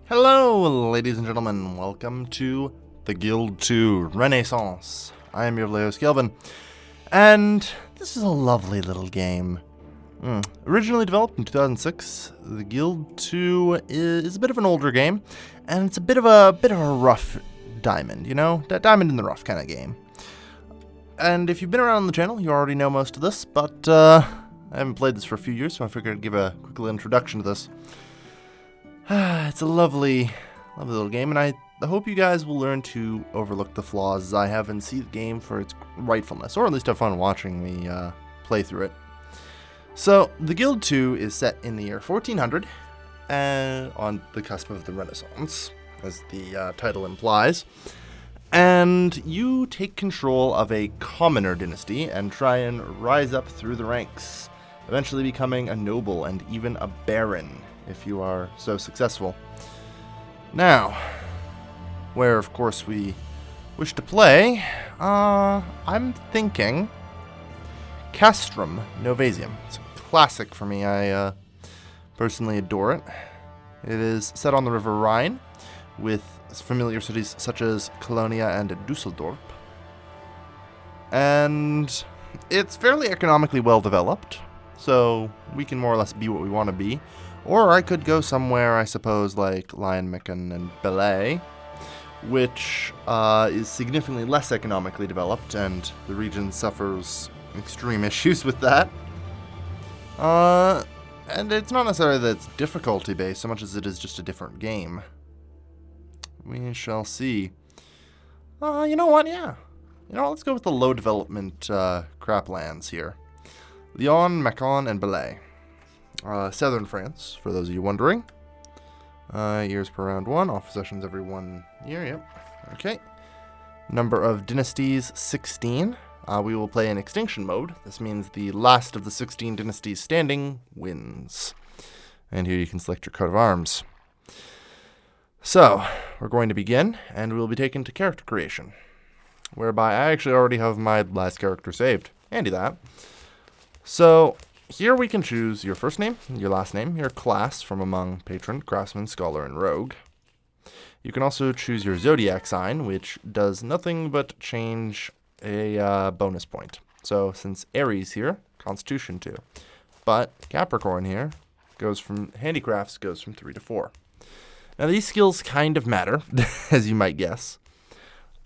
Hello, ladies and gentlemen. Welcome to the Guild 2 Renaissance. I am your host, Kelvin, and this is a lovely little game. Originally developed in 2006, the Guild 2 is a bit of an older game, and it's a bit of a rough diamond, you know? Diamond in the rough kind of game. And if you've been around on the channel, you already know most of this, but I haven't played this for a few years, so I figured I'd give a quick little introduction to this. It's a lovely little game, and I hope you guys will learn to overlook the flaws as I have and see the game for its rightfulness, or at least have fun watching me play through it. So, the Guild 2 is set in the year 1400, and on the cusp of the Renaissance, as the title implies. And you take control of a commoner dynasty and try and rise up through the ranks, eventually becoming a noble and even a baron, if you are so successful. Now, where of course we wish to play, I'm thinking Castrum Novasium. It's a classic for me. I personally adore it. It is set on the River Rhine, with familiar cities such as Colonia and Dusseldorf. And it's fairly economically well developed, so we can more or less be what we want to be. Or I could go somewhere, I suppose, like Lionmicon and Belay, which is significantly less economically developed, and the region suffers extreme issues with that. And it's not necessarily that it's difficulty-based so much as it is just a different game. We shall see. You know what? Yeah. You know, let's go with the low development craplands here. Lyon, Macon, and Belay. Southern France, for those of you wondering. Years per round 1, office sessions every 1 year, yep. Okay. Number of dynasties, 16. We will play in extinction mode. This means the last of the 16 dynasties standing wins. And here you can select your coat of arms. So, we're going to begin, and we will be taken to character creation, whereby I actually already have my last character saved. Handy that. So, here we can choose your first name, your last name, your class from among patron, craftsman, scholar, and rogue. You can also choose your zodiac sign, which does nothing but change a bonus point. So since Aries here, Constitution 2. But Capricorn here goes from handicrafts goes from 3 to 4. Now these skills kind of matter, as you might guess.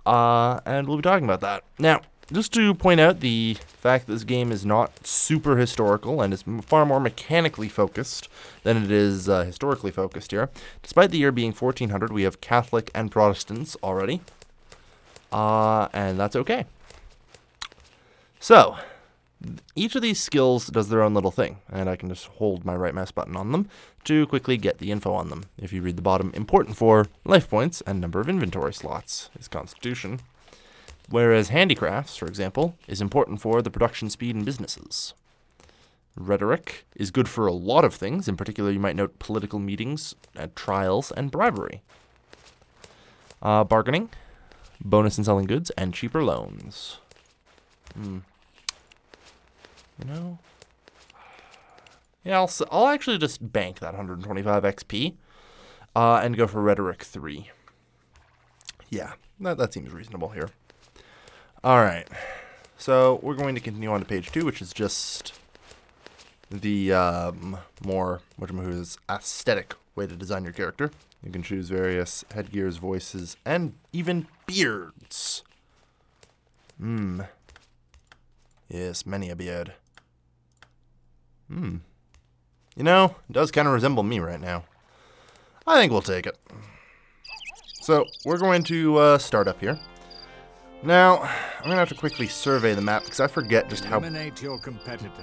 And we'll be talking about that. Now, just to point out the fact that this game is not super historical and is far more mechanically focused than it is historically focused here. Despite the year being 1400, we have Catholic and Protestants already. And that's okay. So, each of these skills does their own little thing, and I can just hold my right mouse button on them to quickly get the info on them. If you read the bottom, important for life points and number of inventory slots is Constitution. Whereas handicrafts, for example, is important for the production speed in businesses. Rhetoric is good for a lot of things. In particular, you might note political meetings, trials, and bribery. Bargaining, bonus in selling goods, and cheaper loans. You know? Yeah, I'll actually just bank that 125 XP and go for Rhetoric 3. Yeah, that seems reasonable here. Alright, so we're going to continue on to page 2, which is just the more aesthetic way to design your character. You can choose various headgears, voices, and even beards. Yes, many a beard. You know, it does kind of resemble me right now. I think we'll take it. So, we're going to start up here. Now, I'm going to have to quickly survey the map because I forget just how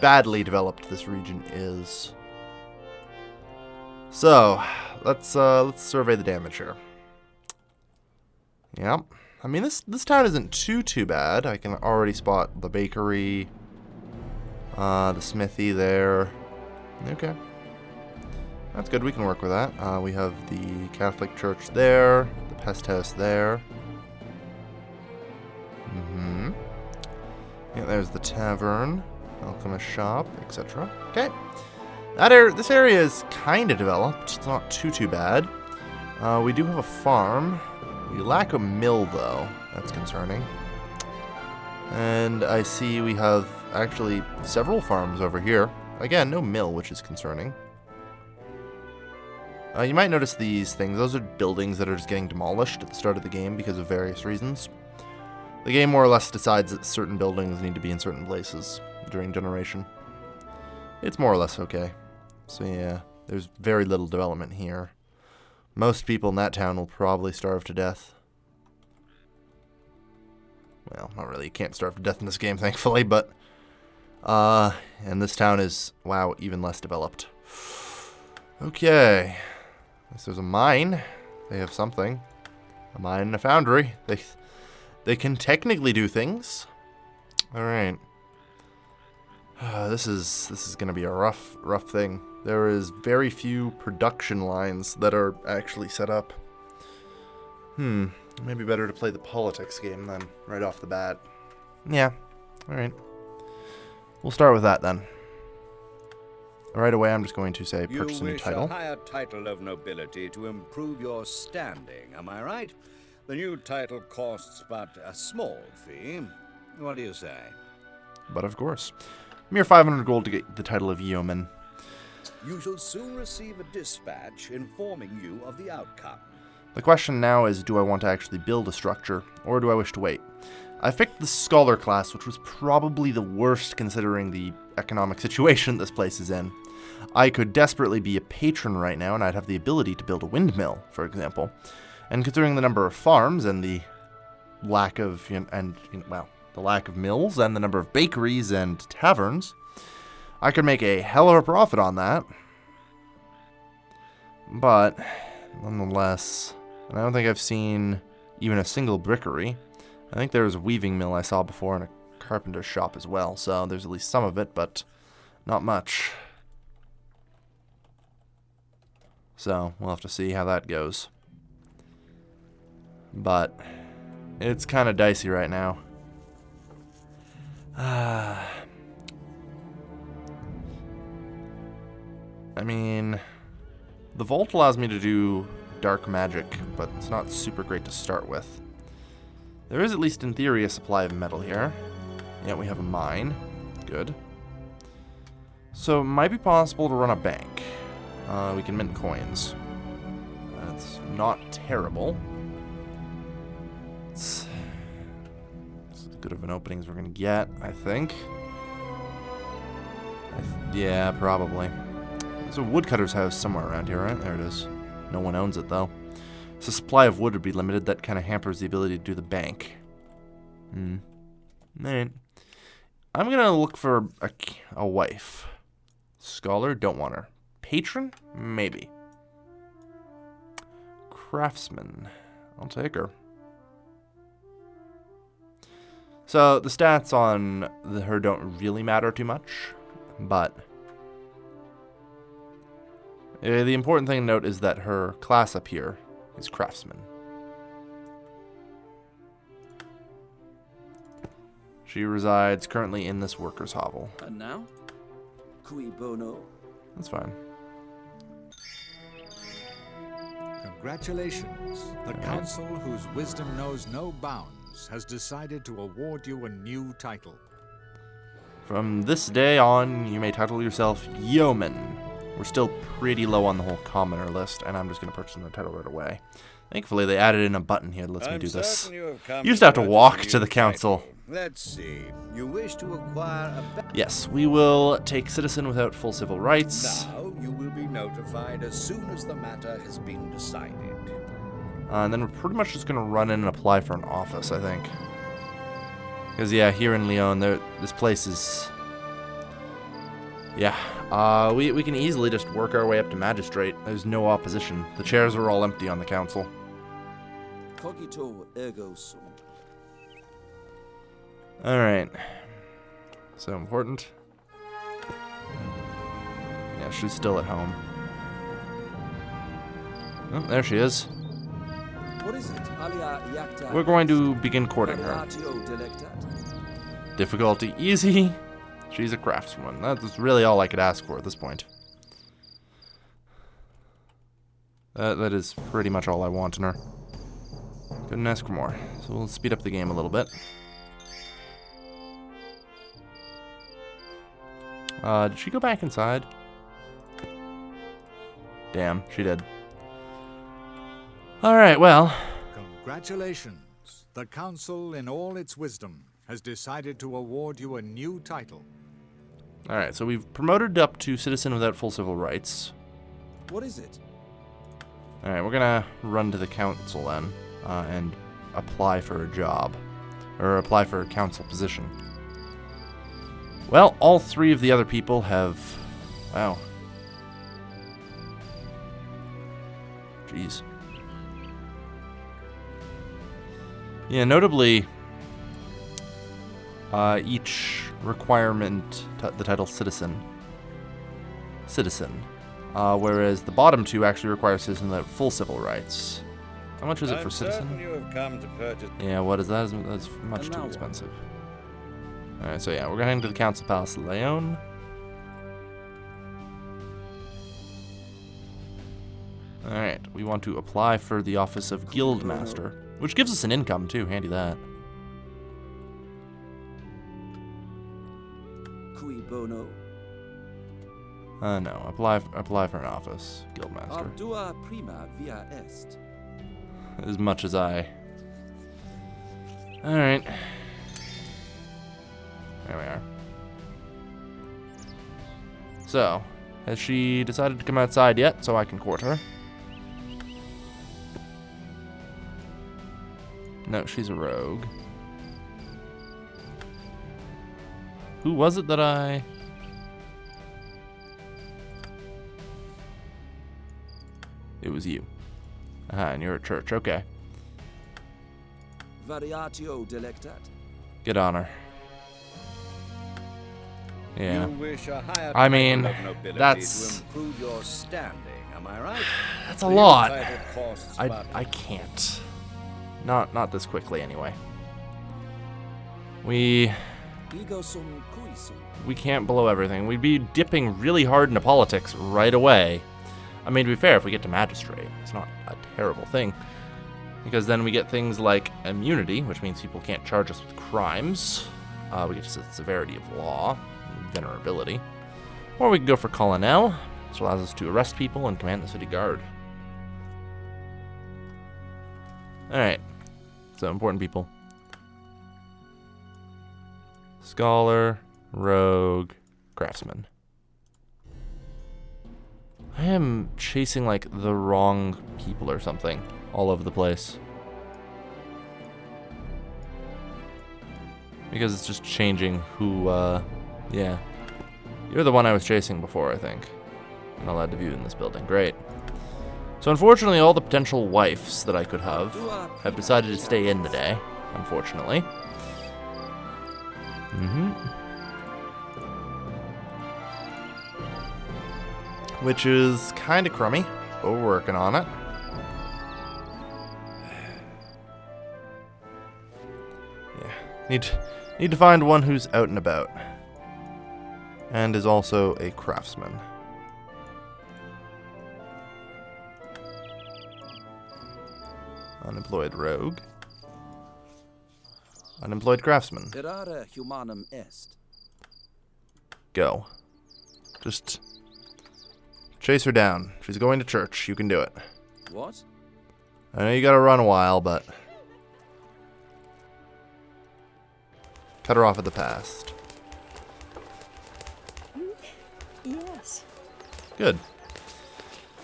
badly developed this region is. So, let's survey the damage here. Yep. I mean, this town isn't too bad. I can already spot the bakery, the smithy there. Okay. That's good. We can work with that. We have the Catholic church there, the pest house there. Yeah, there's the tavern, alchemist shop, etc. Okay. This area is kind of developed. It's not too bad. We do have a farm. We lack a mill, though. That's concerning. And I see we have actually several farms over here. Again, no mill, which is concerning. You might notice these things. Those are buildings that are just getting demolished at the start of the game because of various reasons. The game more or less decides that certain buildings need to be in certain places during generation. It's more or less okay. So yeah, there's very little development here. Most people in that town will probably starve to death. Well, not really. You can't starve to death in this game, thankfully, but... and this town is, wow, even less developed. Okay. At least there's a mine. They have something. A mine and a foundry. They can technically do things. Alright. This is gonna be a rough thing. There is very few production lines that are actually set up. Maybe better to play the politics game then, right off the bat. Yeah, alright. We'll start with that then. Right away, I'm just going to say purchase a new title. You wish a higher title of nobility to improve your standing, am I right? The new title costs but a small fee. What do you say? But of course. Mere 500 gold to get the title of yeoman. You shall soon receive a dispatch informing you of the outcome. The question now is, do I want to actually build a structure, or do I wish to wait? I picked the scholar class, which was probably the worst considering the economic situation this place is in. I could desperately be a patron right now, and I'd have the ability to build a windmill, for example. And considering the number of farms and the lack of, the lack of mills and the number of bakeries and taverns, I could make a hell of a profit on that. But, nonetheless, I don't think I've seen even a single brickery. I think there was a weaving mill I saw before and a carpenter's shop as well, so there's at least some of it, but not much. So, we'll have to see how that goes. But, it's kind of dicey right now. I mean, the vault allows me to do dark magic, but it's not super great to start with. There is, at least in theory, a supply of metal here. Yeah, we have a mine. Good. So, it might be possible to run a bank. We can mint coins. That's not terrible. It's as good of an opening as we're going to get, I think. Yeah, probably. There's a woodcutter's house somewhere around here, right? There it is. No one owns it, though. So supply of wood would be limited. That kind of hampers the ability to do the bank. Alright. I'm going to look for a wife. Scholar, don't want her. Patron? Maybe. Craftsman. I'll take her. So the stats on her don't really matter too much, but the important thing to note is that her class up here is craftsman. She resides currently in this worker's hovel. And now? Cui bono? That's fine. Congratulations. The council, whose wisdom knows no bounds, has decided to award you a new title. From this day on, you may title yourself Yeoman. We're still pretty low on the whole commoner list, and I'm just going to purchase another title right away. Thankfully, they added in a button here that lets me do this. You used to have to walk to the council. Let's see. You wish to acquire a... Yes, we will take citizen without full civil rights. Now, you will be notified as soon as the matter has been decided. And then we're pretty much just going to run in and apply for an office, I think. Because, yeah, here in Lyon, this place is... Yeah, we can easily just work our way up to magistrate. There's no opposition. The chairs are all empty on the council. Cogito ergo sum. Alright. So important. Yeah, she's still at home. Oh, there she is. What is it? Alia iacta. We're going to begin courting her. Variatio delectat. Difficulty easy. She's a craftswoman. That's really all I could ask for at this point. That is pretty much all I want in her. Couldn't ask for more. So we'll speed up the game a little bit. Did she go back inside? Damn, she did. Alright, well. Congratulations. The Council, in all its wisdom, has decided to award you a new title. Alright, so we've promoted up to citizen without full civil rights. What is it? Alright, we're gonna run to the council then, and apply for a job. Or apply for a council position. Well, all three of the other people have... Wow. Jeez. Yeah, notably, each requirement, the title citizen, whereas the bottom two actually require citizen without full civil rights. How much is it for citizen? You have come to purchase. Yeah, what is that? That's much And too now what? expensive. Alright, so yeah, we're going to the Council Palace of Leon. Alright, we want to apply for the office of Guildmaster, which gives us an income too, handy that. Cui bono? No, apply for an office, Guildmaster. Ardua prima via est. As much as I... Alright. There we are. So, has she decided to come outside yet so I can court her? No, she's a rogue. Who was it that I... It was you. Aha, and you're at church, okay. Variatio delectat. Get on her. Yeah. You wish a higher I mean, title of nobility that's- to improve your standing. Am I right? That's a The new lot. title costs but I can't. Not this quickly anyway. We Ego sum cui sum. can't blow everything. We'd be dipping really hard into politics right away. I mean, to be fair, if we get to magistrate, it's not a terrible thing. Because then we get things like immunity, which means people can't charge us with crimes. We get to severity of law, venerability. Or we can go for colonel, which allows us to arrest people and command the city guard. Alright, so important people. Scholar, rogue, craftsman. I am chasing, like, the wrong people or something all over the place. Because it's just changing who, yeah. You're the one I was chasing before, I think. I'm allowed to view in this building. Great. So unfortunately, all the potential wives that I could have decided to stay in today, unfortunately. Which is kind of crummy, but we're working on it. Yeah. Need to find one who's out and about. And is also a craftsman. Unemployed rogue. Unemployed craftsman. Errare humanum est. Go. Just chase her down. She's going to church. You can do it. What? I know you gotta run a while, but cut her off at the past. Yes. Good.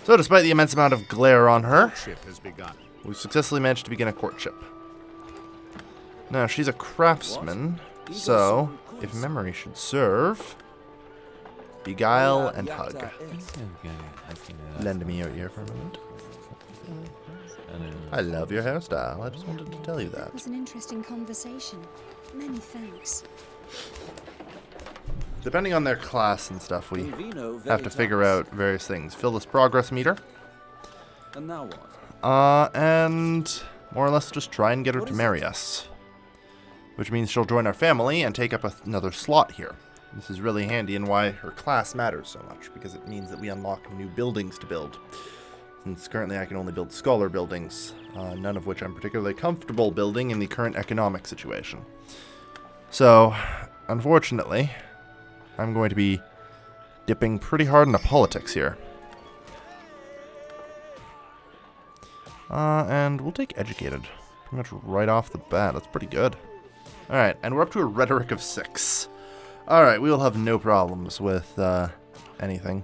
So, despite the immense amount of glare on her, Ship has begun. we've successfully managed to begin a courtship. Now, she's a craftsman, so, if memory should serve, beguile and hug. Lend me your ear for a moment. I love your hairstyle. I just wanted to tell you that. It was an interesting conversation. Many thanks. Depending on their class and stuff, we Vino have to veritas. figure out various things. Fill this progress meter. And now what? And more or less just try and get her What to is marry it? us. Which means she'll join our family and take up another slot here. This is really handy and why her class matters so much, because it means that we unlock new buildings to build. Since currently I can only build scholar buildings, none of which I'm particularly comfortable building in the current economic situation. So, unfortunately, I'm going to be dipping pretty hard into politics here. And we'll take educated. Pretty much right off the bat. That's pretty good. Alright, and we're up to a rhetoric of 6. Alright, we will have no problems with anything.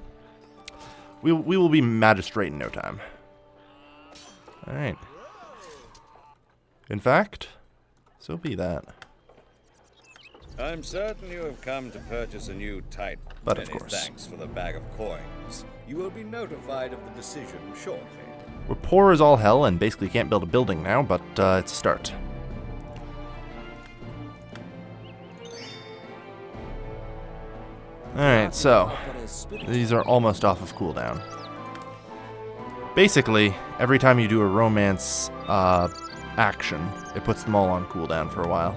We will be magistrate in no time. Alright. In fact, so be that. I'm certain you have come to purchase a new title. But of Many course. thanks for the bag of coins. You will be notified of the decision shortly. We're poor as all hell and basically can't build a building now, but it's a start. Alright, so these are almost off of cooldown. Basically, every time you do a romance action, it puts them all on cooldown for a while.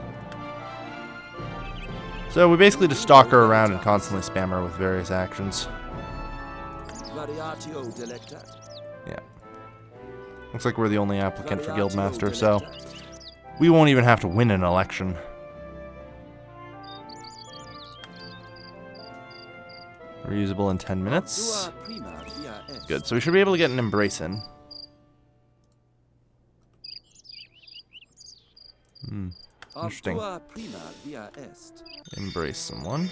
So we basically just stalk her around and constantly spam her with various actions. Yeah. Looks like we're the only applicant for Guildmaster, so we won't even have to win an election. Reusable in 10 minutes. Good, so we should be able to get an embrace in. Interesting. Embrace someone.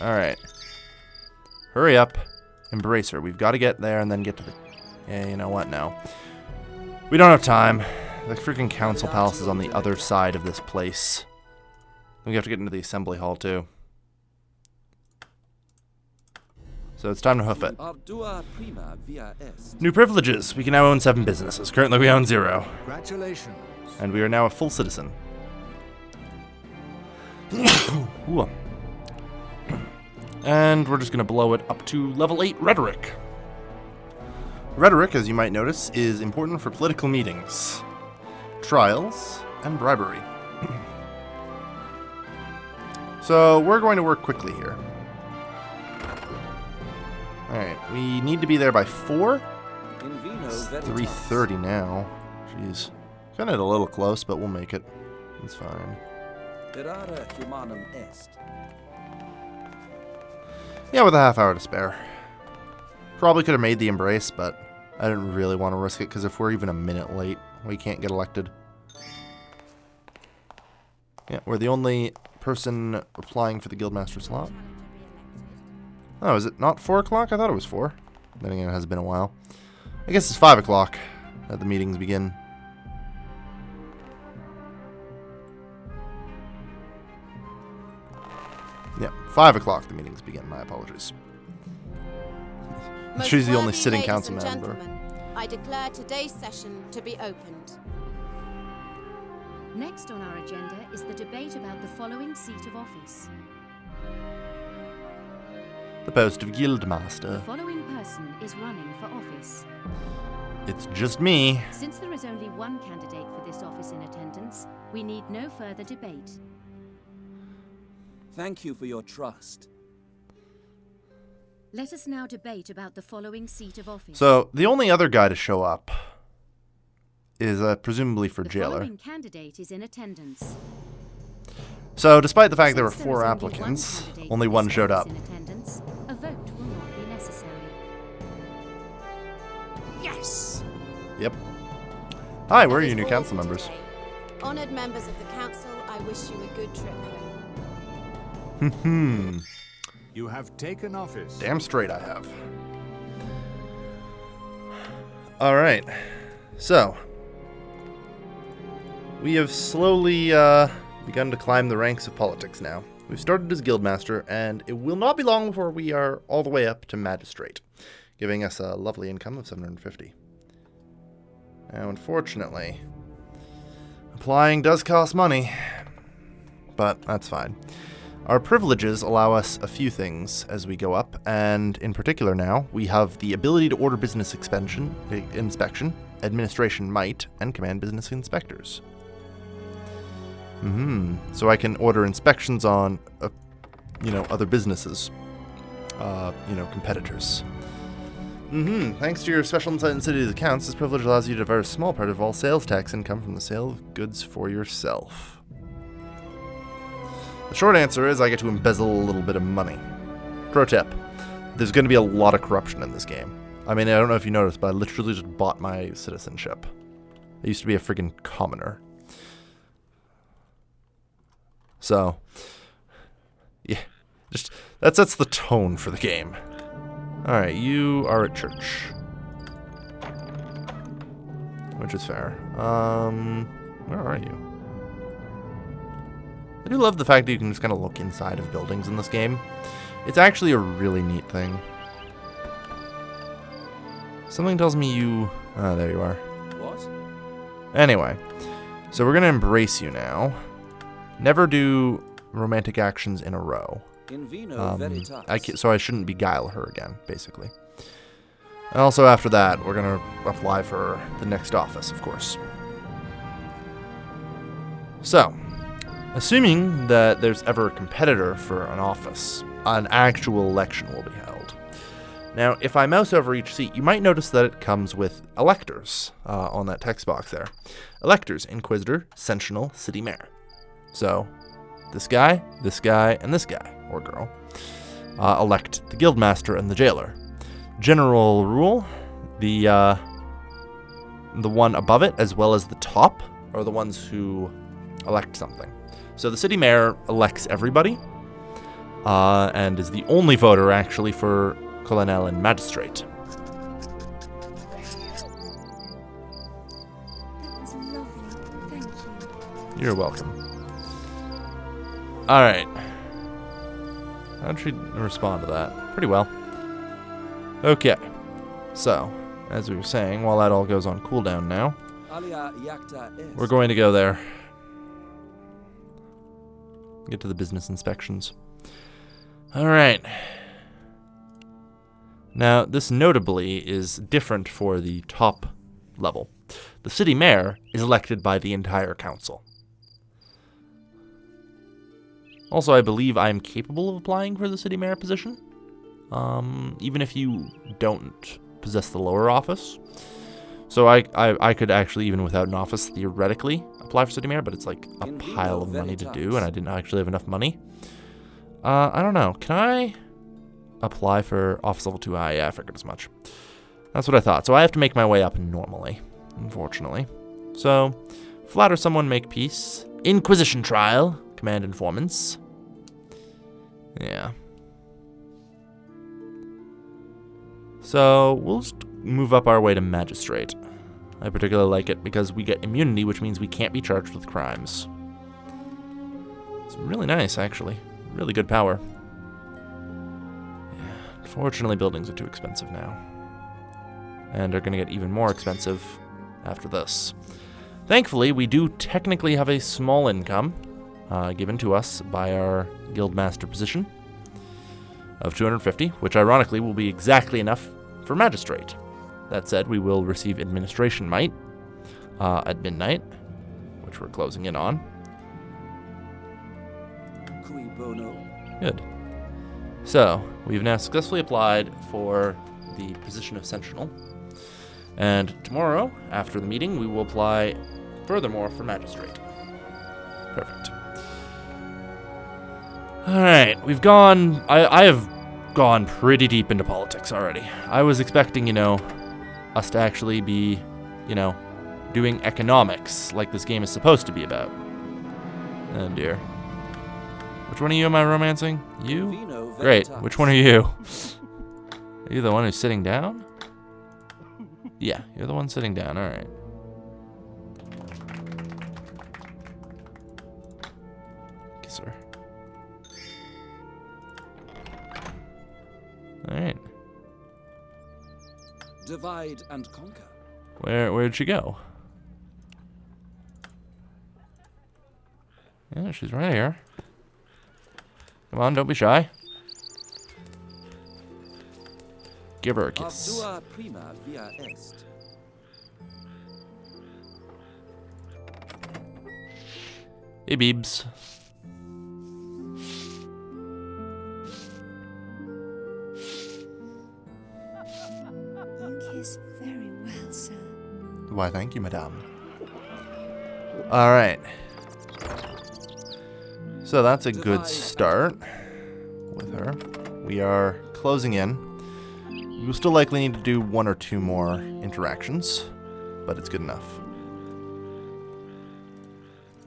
Alright. Hurry up. Embrace her. We've got to get there and then get to the... Yeah, you know what now? We don't have time. The freaking council palace is on the other side of this place. We have to get into the assembly hall too. So it's time to hoof it. New privileges. We can now own 7 businesses. Currently we own 0. Congratulations. And we are now a full citizen. Ooh. And we're just going to blow it up to level 8 rhetoric. Rhetoric, as you might notice, is important for political meetings, trials, and bribery. So we're going to work quickly here. Alright, we need to be there by 4. It's 3:30 now. Jeez. Kind of a little close, but we'll make it. It's fine. Yeah, with a half hour to spare. Probably could have made the embrace, but I didn't really want to risk it, because if we're even a minute late, we can't get elected. Yeah, we're the only person applying for the Guildmaster slot. Oh, is it not 4 o'clock? I thought it was 4. Then again, it has been a while. I guess it's 5 o'clock that the meetings begin. Yeah, 5 o'clock the meetings begin. My apologies. She's the only sitting council member. I declare today's session to be opened. Next on our agenda is the debate about the following seat of office. The post of The Guildmaster. following person is running for office. It's just me. Since there is only one candidate for this office in attendance, we need no further debate. Thank you for your trust. Let us now debate about the following seat of office. So, the only other guy to show up is presumably for the jailer. following candidate is in attendance. So, despite the fact there were Since 4 is only applicants, one candidate only for one this showed up. office in attendance, a vote will not be necessary. Yes! Yep. Hi, where are That you is new all council for members? today. Honoured members of the council, I wish you a good trip home. You have taken office. Damn straight I have. Alright. So. We have slowly begun to climb the ranks of politics now. We've started as Guildmaster, and it will not be long before we are all the way up to Magistrate, giving us a lovely income of 750. Now, unfortunately, applying does cost money, but that's fine. Our privileges allow us a few things as we go up, and in particular now, we have the ability to order business inspection, administration might, and command business inspectors. So I can order inspections on, other businesses. competitors. Thanks to your special insight in cities accounts, this privilege allows you to divert a small part of all sales tax income from the sale of goods for yourself. The short answer is I get to embezzle a little bit of money. Pro tip, there's going to be a lot of corruption in this game. I mean, I don't know if you noticed, but I literally just bought my citizenship. I used to be a friggin' commoner. So, yeah, just that sets the tone for the game. Alright, you are at church. Which is fair. Where are you? I do love the fact that you can just kind of look inside of buildings in this game. It's actually a really neat thing. Something tells me you... Ah, there you are. What? Anyway, so we're going to embrace you now. Never do romantic actions in a row. In vino veritas. So I shouldn't beguile her again, basically. And also after that, we're going to apply for the next office, of course. So, assuming that there's ever a competitor for an office, an actual election will be held. Now, if I mouse over each seat, you might notice that it comes with electors on that text box there. Electors: Inquisitor, Sentinel, City Mayor. So, this guy, and this guy, or girl, elect the Guildmaster and the Jailer. General rule, the one above it, as well as the top, are the ones who elect something. So the City Mayor elects everybody, and is the only voter, actually, for Colonel and Magistrate. That was lovely. Thank you. You're welcome. Alright. How'd she respond to that? Pretty well. Okay. So, as we were saying, while that all goes on cooldown now, Alia iacta est. we're going to go there. Get to the business inspections. Alright. Now, this notably is different for the top level. The city mayor is elected by the entire council. Also, I believe I am capable of applying for the city mayor position, even if you don't possess the lower office. So I could actually, even without an office, theoretically apply for city mayor, but it's like a pile of money to do, and I didn't actually have enough money. I don't know. Can I apply for office level 2? Yeah, I figured as much. That's what I thought. So I have to make my way up normally, unfortunately. So, flatter someone, make peace. Inquisition trial. Command informants. Yeah. So, we'll just move up our way to magistrate. I particularly like it because we get immunity, which means we can't be charged with crimes. It's really nice, actually. Really good power. Yeah. Unfortunately, buildings are too expensive now. And are going to get even more expensive after this. Thankfully, we do technically have a small income given to us by our guildmaster position of 250, which ironically will be exactly enough for magistrate. That said, we will receive administration might at midnight, which we're closing in on. Cui bono. Good. So, we've now successfully applied for the position of Sentinel. And tomorrow, after the meeting, we will apply furthermore for magistrate. Perfect. Alright, we've gone... I have gone pretty deep into politics already. I was expecting, us to actually be, doing economics like this game is supposed to be about. Oh dear. Which one of you am I romancing? You? Vino Great. veritas. Which one are you? Are you the one who's sitting down? Yeah, you're the one sitting down. Alright. Okay, sir. Alright. Divide and conquer. Where'd she go? Yeah, she's right here. Come on, don't be shy. Give her a kiss. Ardua prima via est. Hey, Beebs. is very well, sir. Why, thank you, madame. Alright. So that's a good start with her. We are closing in. We will still likely need to do 1 or 2 more interactions, but it's good enough.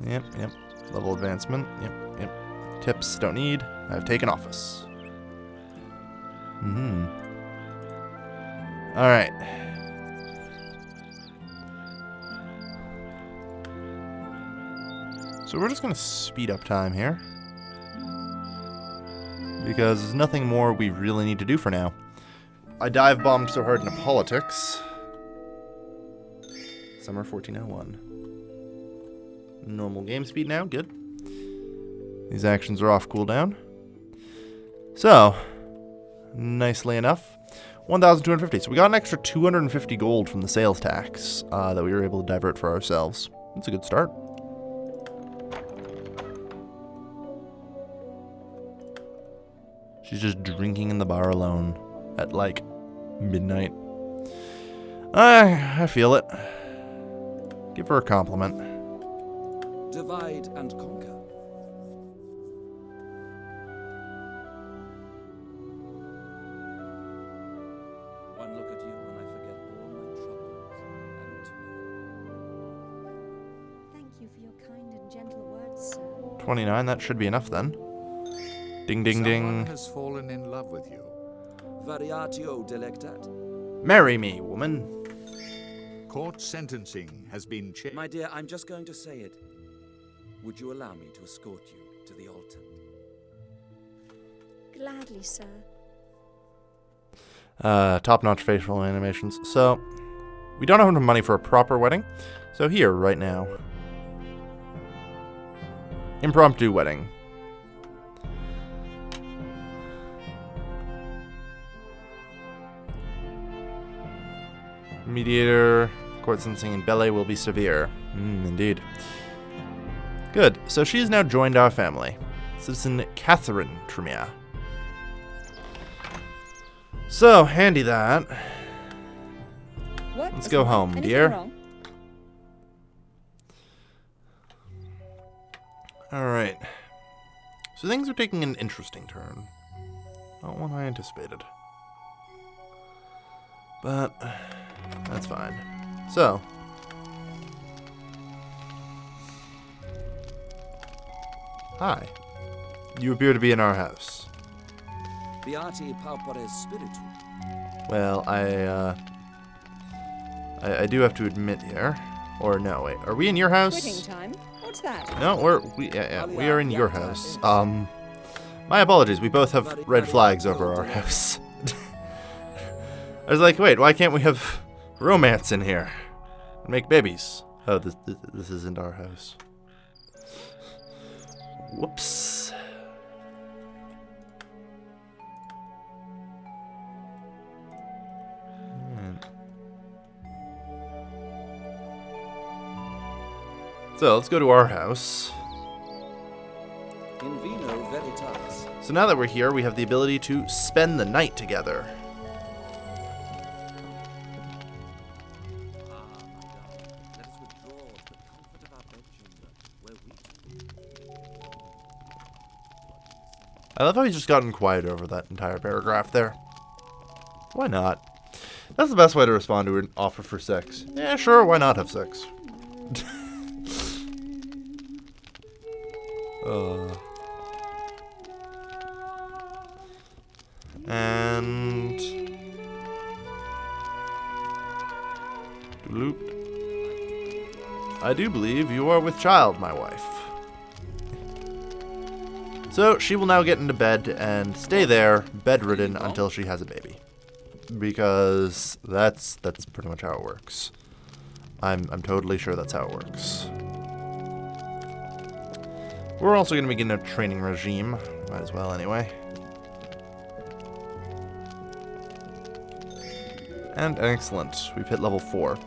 Yep. Level advancement. Yep. Tips, don't need. I've taken office. Alright. So we're just going to speed up time here. Because there's nothing more we really need to do for now. I dive bombed so hard into politics. Summer 1401. Normal game speed now, good. These actions are off cooldown. So, nicely enough, 1,250. So we got an extra 250 gold from the sales tax that we were able to divert for ourselves. That's a good start. She's just drinking in the bar alone at like midnight. I feel it. Give her a compliment. Divide and conquer. One look at you and I forget all my troubles and toil. Thank you for your kind and gentle words, sir. 29, that should be enough then. Ding, ding, Someone ding. has fallen in love with you. Variatio delectat. Marry me, woman. Court sentencing has been changed. My dear, I'm just going to say it. Would you allow me to escort you to the altar? Gladly, sir. Top-notch facial animations. So, we don't have enough money for a proper wedding. So here, right now. Impromptu wedding. Mediator, court sentencing in Bele will be severe. Indeed. Good. So she has now joined our family. Citizen Catherine Tremere. So, handy that. What? Let's go home, dear. Alright. So things are taking an interesting turn. Not one I anticipated. But that's fine. So, hi. You appear to be in our house. Beati pauperes spiritu. Well, I do have to admit here, or no, wait, are we in your house? Quitting time? What's that? No, we are in your house. My apologies. We both have red flags over our house. I was like, wait, why can't we have romance in here and make babies? Oh, this isn't our house. Whoops. So let's go to our house. In vino veritas. So now that we're here, we have the ability to spend the night together. Let us withdraw to the comfort of our bedchamber, where we I love how he's just gotten quiet over that entire paragraph there. Why not? That's the best way to respond to an offer for sex. Yeah, sure, why not have sex? And bloop. I do believe you are with child, my wife. So she will now get into bed and stay there, bedridden, until she has a baby. Because that's pretty much how it works. I'm totally sure that's how it works. We're also going to begin a training regime. Might as well anyway. And excellent. We've hit level 4.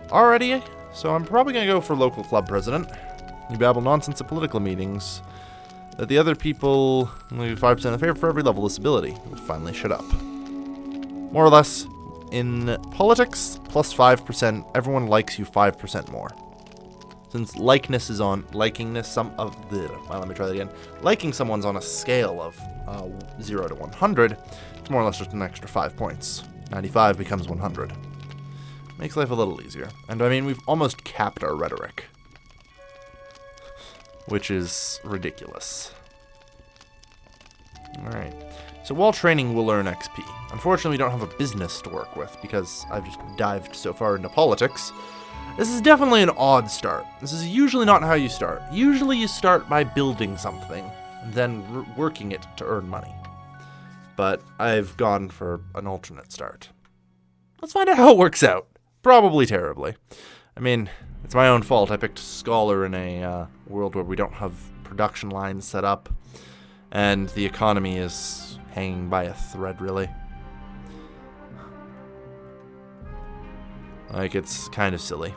Alrighty, so I'm probably going to go for local club president. You babble nonsense at political meetings. That the other people will be 5% in favor for every level of this ability. We'll finally shut up. More or less, In politics, plus 5%, everyone likes you 5% more. Since likeness is on, likingness, let me try that again. Liking someone's on a scale of 0 to 100, it's more or less just an extra 5 points. 95 becomes 100. Makes life a little easier. And I mean, we've almost capped our rhetoric, which is ridiculous. Alright. So while training, we'll earn XP. Unfortunately, we don't have a business to work with because I've just dived so far into politics. This is definitely an odd start. This is usually not how you start. Usually you start by building something, and then working it to earn money. But I've gone for an alternate start. Let's find out how it works out. Probably terribly. I mean, it's my own fault. I picked Scholar in a world where we don't have production lines set up, and the economy is hanging by a thread, really. Like, it's kind of silly.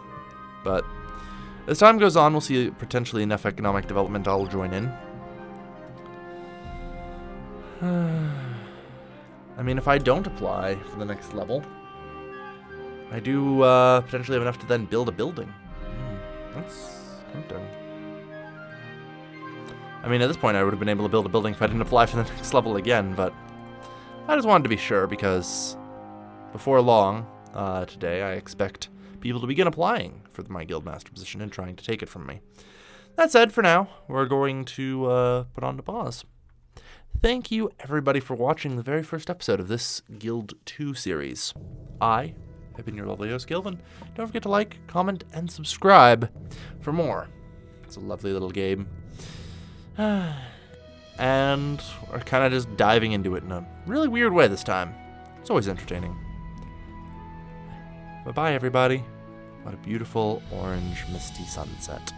But as time goes on, we'll see potentially enough economic development I'll join in. I mean, if I don't apply for the next level, I do potentially have enough to then build a building. That's tempting. I mean, at this point, I would have been able to build a building if I didn't apply for the next level again, but I just wanted to be sure because before long, today, I expect people to begin applying for my guildmaster position and trying to take it from me. That said, for now, we're going to put on to pause. Thank you, everybody, for watching the very first episode of this Guild 2 series. I have been your lovely host, Gilvin. Don't forget to like, comment, and subscribe for more. It's a lovely little game. And we're kind of just diving into it in a really weird way this time. It's always entertaining. Bye-bye, everybody. What a beautiful orange misty sunset.